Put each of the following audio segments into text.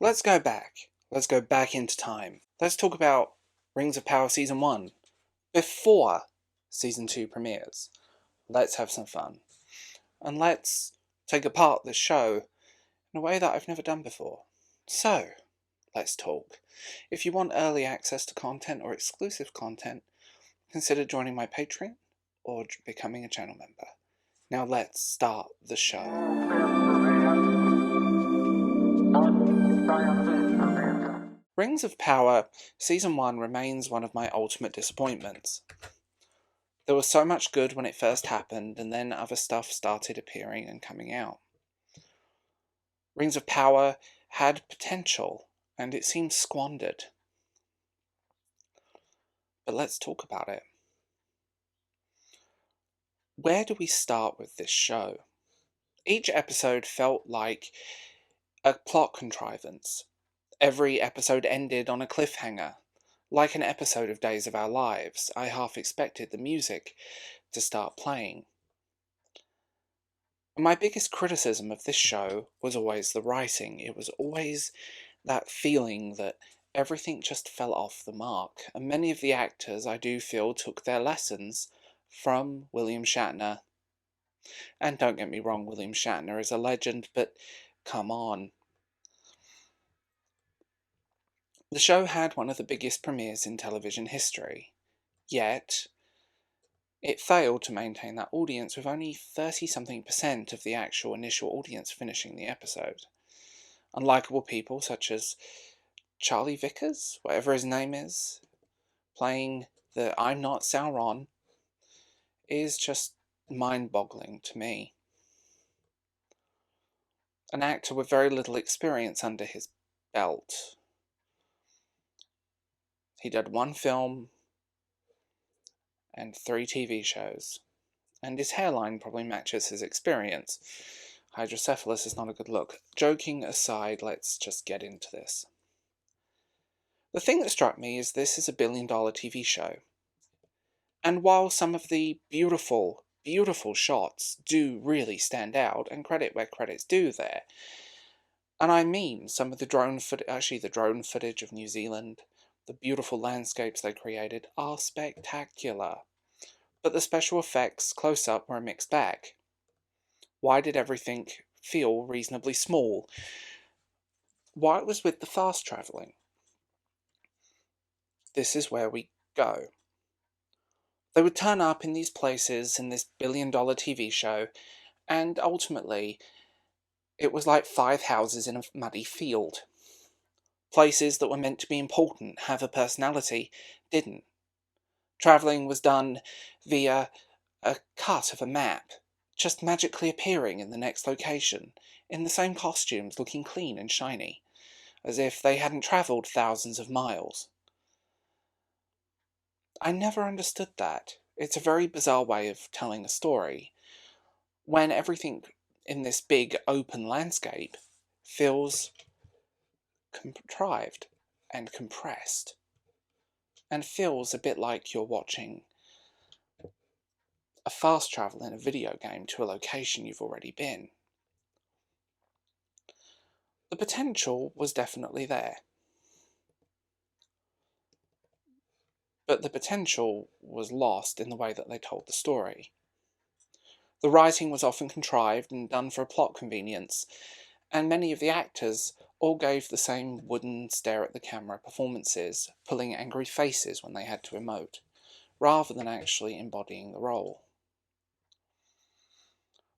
let's go back. Let's go back into time. Let's talk about Rings of Power Season 1 before Season 2 premieres. Let's have some fun. And let's take apart this show in a way that I've never done before. So, let's talk. If you want early access to content or exclusive content, consider joining my Patreon or becoming a channel member. Now let's start the show. Rings of Power Season 1 remains one of my ultimate disappointments. There was so much good when it first happened, and then other stuff started appearing and coming out. Rings of Power had potential, and it seemed squandered. But let's talk about it. Where do we start with this show? Each episode felt like a plot contrivance. Every episode ended on a cliffhanger. Like an episode of Days of Our Lives, I half expected the music to start playing. My biggest criticism of this show was always the writing. It was always that feeling that everything just fell off the mark. And many of the actors, I do feel, took their lessons from William Shatner. And don't get me wrong, William Shatner is a legend, but come on. The show had one of the biggest premieres in television history, yet it failed to maintain that audience, with only 30-something% of the actual initial audience finishing the episode. Unlikable people such as Charlie Vickers, whatever his name is, playing the I'm Not Sauron, is just mind-boggling to me. An actor with very little experience under his belt. He did one film and 3 TV shows, and his hairline probably matches his experience. Hydrocephalus is not a good look. Joking aside, let's just get into this. The thing that struck me is this is a billion-dollar TV show. And while some of the beautiful, beautiful shots do really stand out, and credit where credit's due there, and I mean some of the drone footage of New Zealand, the beautiful landscapes they created are spectacular. But the special effects close-up were a mixed bag. Why did everything feel reasonably small? Why it was with the fast travelling? This is where we go. They would turn up in these places in this billion-dollar TV show, and ultimately, it was like 5 houses in a muddy field. Places that were meant to be important, have a personality, didn't. Travelling was done via a cut of a map, just magically appearing in the next location, in the same costumes, looking clean and shiny, as if they hadn't travelled thousands of miles. I never understood that. It's a very bizarre way of telling a story, when everything in this big open landscape feels contrived and compressed, and feels a bit like you're watching a fast travel in a video game to a location you've already been. The potential was definitely there. But the potential was lost in the way that they told the story. The writing was often contrived and done for a plot convenience, and many of the actors all gave the same wooden stare-at-the-camera performances, pulling angry faces when they had to emote, rather than actually embodying the role.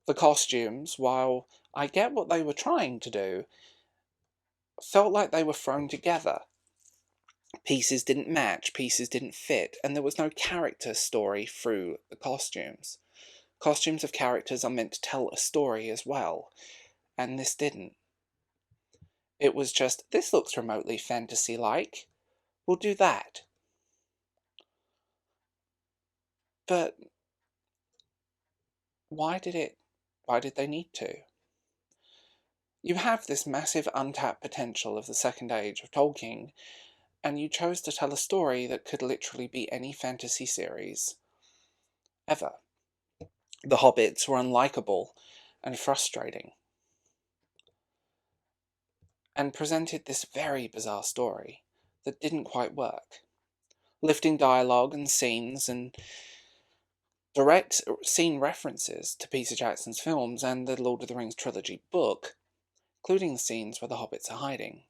The costumes, while I get what they were trying to do, felt like they were thrown together. Pieces didn't match, pieces didn't fit, and there was no character story through the costumes. Costumes of characters are meant to tell a story as well, and this didn't. It was just, this looks remotely fantasy-like, we'll do that. But why did they need to? You have this massive untapped potential of the Second Age of Tolkien, and you chose to tell a story that could literally be any fantasy series ever. The hobbits were unlikable and frustrating. and presented this very bizarre story that didn't quite work. Lifting dialogue and scenes and direct scene references to Peter Jackson's films and the Lord of the Rings trilogy book, including the scenes where the hobbits are hiding.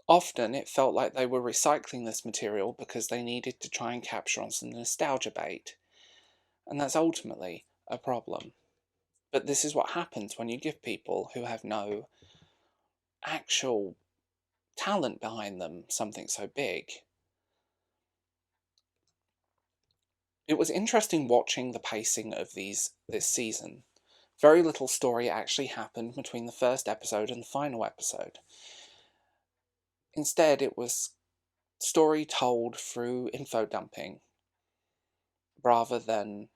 Often it felt like they were recycling this material because they needed to try and capture on some nostalgia bait, and that's ultimately a problem. But this is what happens when you give people who have no actual talent behind them something so big. It was interesting watching the pacing of this season. Very little story actually happened between the first episode and the final episode. Instead, it was story told through info dumping rather than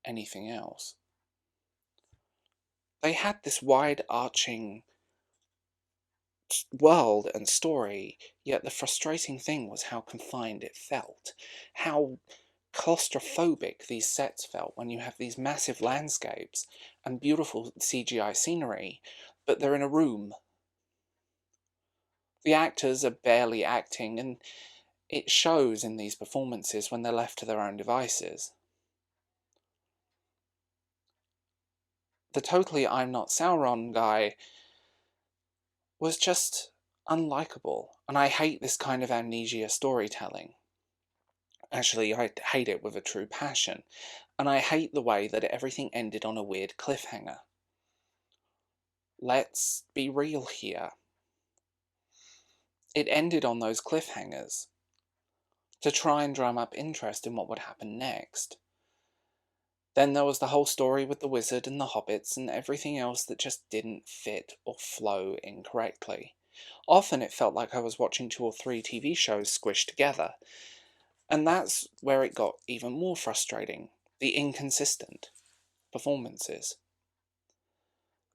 anything else. They had this wide-arching world and story, yet the frustrating thing was how confined it felt. How claustrophobic these sets felt when you have these massive landscapes and beautiful CGI scenery, but they're in a room. The actors are barely acting, and it shows in these performances when they're left to their own devices. The totally I'm Not Sauron guy was just unlikable, and I hate this kind of amnesia storytelling. Actually, I hate it with a true passion, and I hate the way that everything ended on a weird cliffhanger. Let's be real here. It ended on those cliffhangers to try and drum up interest in what would happen next. Then there was the whole story with the wizard and the hobbits and everything else that just didn't fit or flow incorrectly. Often it felt like I was watching 2 or 3 TV shows squished together. And that's where it got even more frustrating. The inconsistent performances.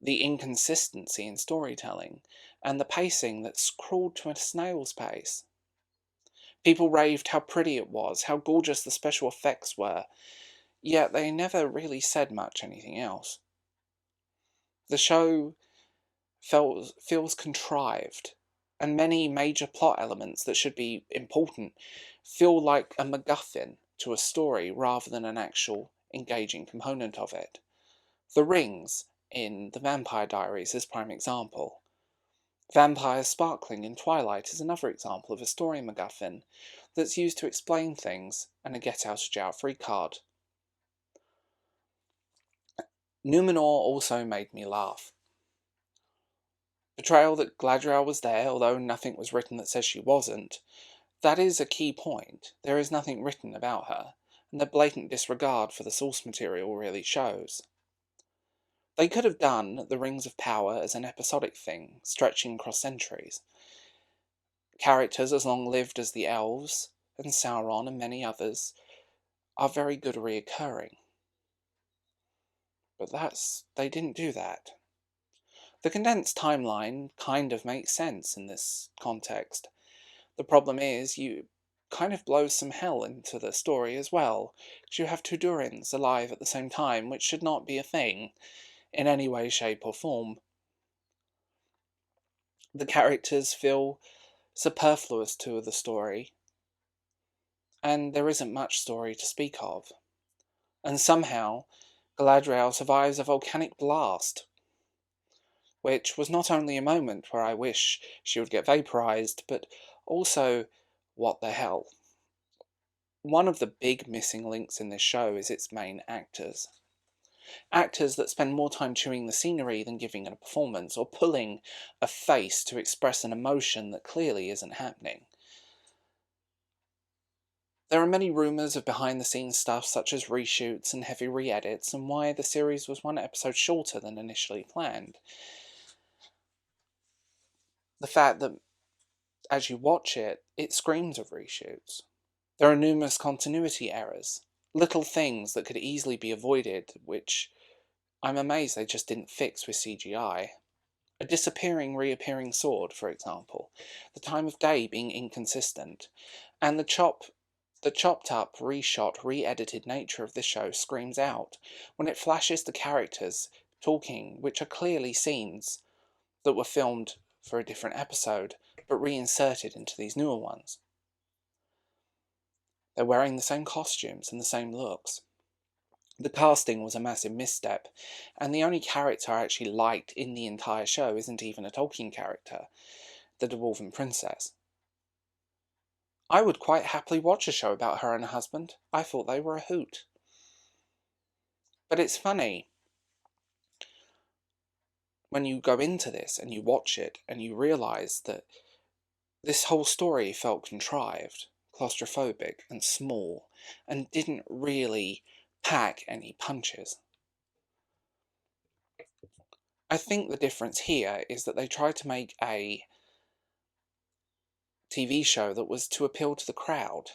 The inconsistency in storytelling. And the pacing that's crawled to a snail's pace. People raved how pretty it was, how gorgeous the special effects were, yet they never really said much anything else. The show feels contrived, and many major plot elements that should be important feel like a MacGuffin to a story rather than an actual engaging component of it. The rings in The Vampire Diaries is prime example. Vampires sparkling in Twilight is another example of a story MacGuffin that's used to explain things and a get-out-of-jail-free card. Numenor also made me laugh. Betrayal that Galadriel was there, although nothing was written that says she wasn't, that is a key point. There is nothing written about her, and the blatant disregard for the source material really shows. They could have done the Rings of Power as an episodic thing, stretching across centuries. Characters as long-lived as the elves, and Sauron and many others, are very good reoccurring. But they didn't do that. The condensed timeline kind of makes sense in this context. The problem is, you kind of blow some hell into the story as well, because you have two Durins alive at the same time, which should not be a thing, in any way, shape or form. The characters feel superfluous to the story, and there isn't much story to speak of. And somehow, Galadriel survives a volcanic blast, which was not only a moment where I wish she would get vaporized, but also, what the hell? One of the big missing links in this show is its main actors. Actors that spend more time chewing the scenery than giving a performance, or pulling a face to express an emotion that clearly isn't happening. There are many rumours of behind-the-scenes stuff such as reshoots and heavy re-edits, and why the series was 1 episode shorter than initially planned. The fact that, as you watch it, it screams of reshoots. There are numerous continuity errors, little things that could easily be avoided, which I'm amazed they just didn't fix with CGI. A disappearing, reappearing sword, for example, the time of day being inconsistent, and the chopped up, reshot, re-edited nature of this show screams out when it flashes the characters talking, which are clearly scenes that were filmed for a different episode, but reinserted into these newer ones. They're wearing the same costumes and the same looks. The casting was a massive misstep, and the only character I actually liked in the entire show isn't even a Tolkien character, the Dwarven Princess. I would quite happily watch a show about her and her husband. I thought they were a hoot. But it's funny, when you go into this and you watch it and you realise that this whole story felt contrived, claustrophobic and small, and didn't really pack any punches. I think the difference here is that they tried to make a TV show that was to appeal to the crowd.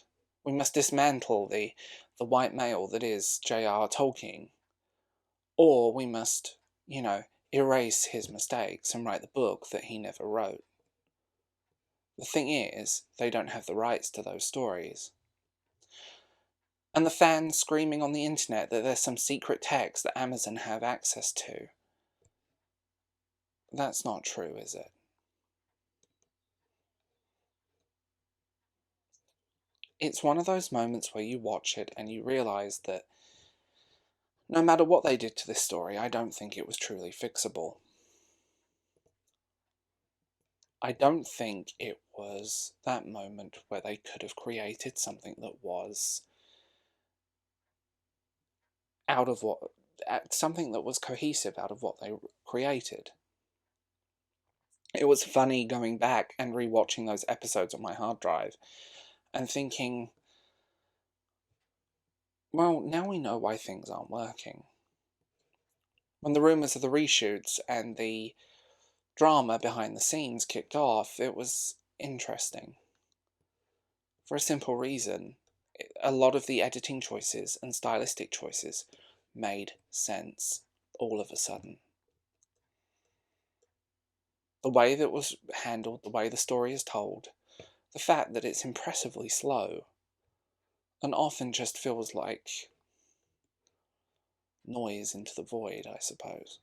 We must dismantle the white male that is J.R. Tolkien. Or we must, erase his mistakes and write the book that he never wrote. The thing is, they don't have the rights to those stories. And the fans screaming on the internet that there's some secret text that Amazon have access to. That's not true, is it? It's one of those moments where you watch it and you realise that no matter what they did to this story, I don't think it was truly fixable. I don't think it was that moment where they could have created something that was something that was cohesive out of what they created. It was funny going back and rewatching those episodes on my hard drive and thinking, well, now we know why things aren't working. When the rumours of the reshoots and the drama behind the scenes kicked off, it was interesting. For a simple reason, a lot of the editing choices and stylistic choices made sense all of a sudden. The way that was handled, the way the story is told, the fact that it's impressively slow, and often just feels like noise into the void, I suppose.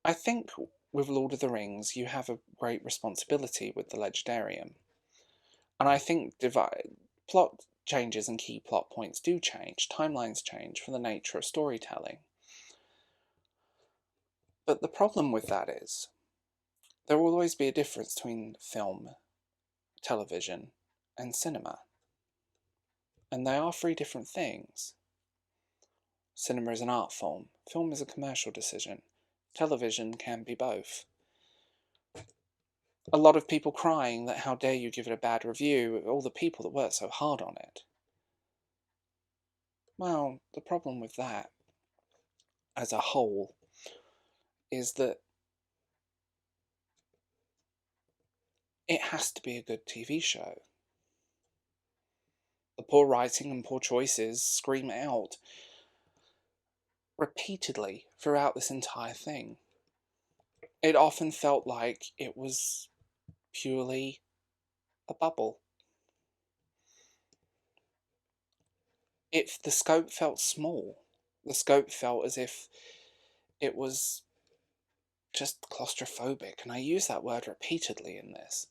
I think with Lord of the Rings, you have a great responsibility with the Legendarium. And I think plot changes and key plot points do change, timelines change for the nature of storytelling. But the problem with that is, there will always be a difference between film, television, and cinema. And they are three different things. Cinema is an art form, film is a commercial decision, television can be both. A lot of people crying that how dare you give it a bad review, all the people that worked so hard on it. Well, the problem with that, as a whole, is that it has to be a good TV show. The poor writing and poor choices scream out repeatedly throughout this entire thing. It often felt like it was purely a bubble. The scope felt small. The scope felt as if it was just claustrophobic, and I use that word repeatedly in this.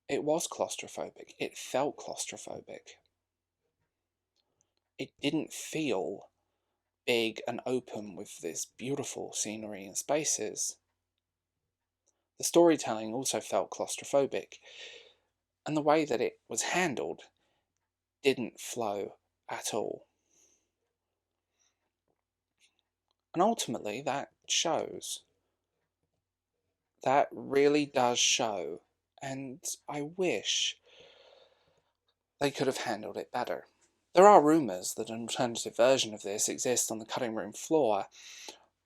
It was claustrophobic. It felt claustrophobic. It didn't feel big and open with this beautiful scenery and spaces. The storytelling also felt claustrophobic, and the way that it was handled didn't flow at all. And ultimately, that shows. That really does show, and I wish they could have handled it better. There are rumours that an alternative version of this exists on the cutting room floor,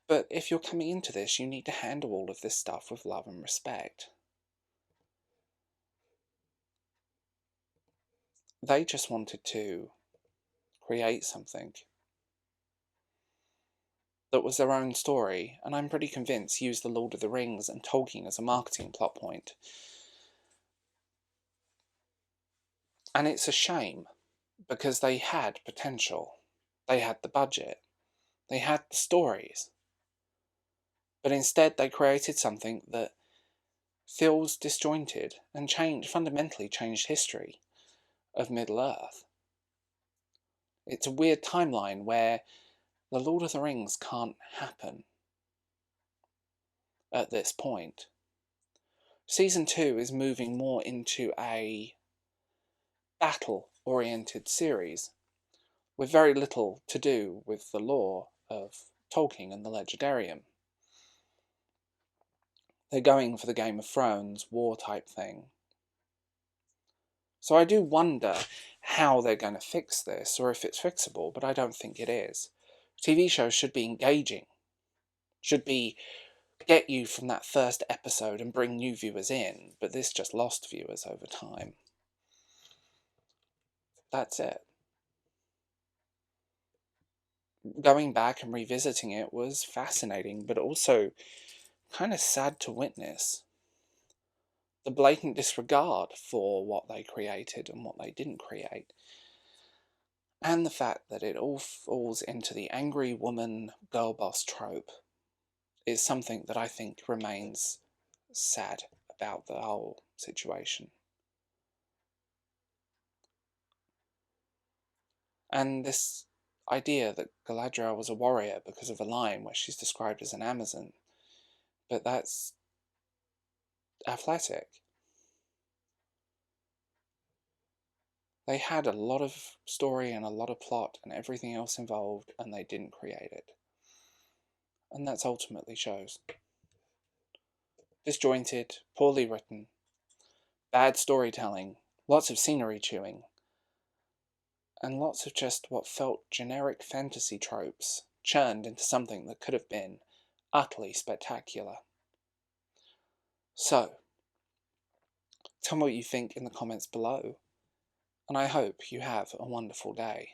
but if you're coming into this, you need to handle all of this stuff with love and respect. They just wanted to create something that was their own story, and I'm pretty convinced used the Lord of the Rings and Tolkien as a marketing plot point. And it's a shame, because they had potential. They had the budget. They had the stories. But instead they created something that feels disjointed and fundamentally changed history of Middle-earth. It's a weird timeline where The Lord of the Rings can't happen at this point. Season 2 is moving more into a battle-oriented series with very little to do with the lore of Tolkien and the Legendarium. They're going for the Game of Thrones war type thing. So I do wonder how they're going to fix this, or if it's fixable, but I don't think it is. TV shows should be engaging, should be get you from that first episode and bring new viewers in, but this just lost viewers over time. That's it. Going back and revisiting it was fascinating, but also kind of sad to witness. The blatant disregard for what they created and what they didn't create. And the fact that it all falls into the angry woman girl boss trope is something that I think remains sad about the whole situation. And this idea that Galadriel was a warrior because of a line where she's described as an Amazon, but that's athletic. They had a lot of story and a lot of plot and everything else involved, and they didn't create it. And that's ultimately shows. Disjointed, poorly written, bad storytelling, lots of scenery chewing, and lots of just what felt generic fantasy tropes churned into something that could have been utterly spectacular. So, tell me what you think in the comments below, and I hope you have a wonderful day.